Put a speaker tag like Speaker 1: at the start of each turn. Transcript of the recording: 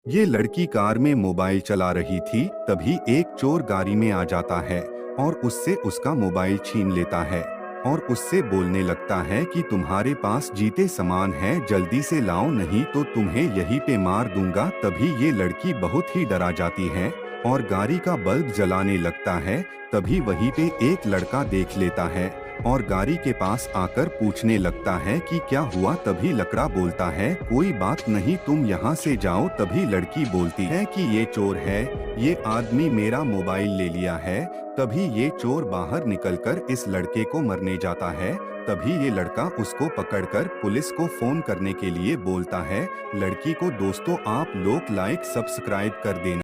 Speaker 1: ये लड़की कार में मोबाइल चला रही थी, तभी एक चोर गाड़ी में आ जाता है और उससे उसका मोबाइल छीन लेता है और उससे बोलने लगता है कि तुम्हारे पास जीते सामान है, जल्दी से लाओ नहीं तो तुम्हें यहीं पे मार दूंगा। तभी ये लड़की बहुत ही डरा जाती है और गाड़ी का बल्ब जलाने लगता है। तभी वहीं पे एक लड़का देख लेता है और गाड़ी के पास आकर पूछने लगता है कि क्या हुआ। तभी लकड़ा बोलता है, कोई बात नहीं, तुम यहाँ से जाओ। तभी लड़की बोलती है कि ये चोर है, ये आदमी मेरा मोबाइल ले लिया है। तभी ये चोर बाहर निकलकर इस लड़के को मरने जाता है। तभी ये लड़का उसको पकड़कर पुलिस को फोन करने के लिए बोलता है। लड़की को दोस्तों आप लोग लाइक सब्सक्राइब कर देना।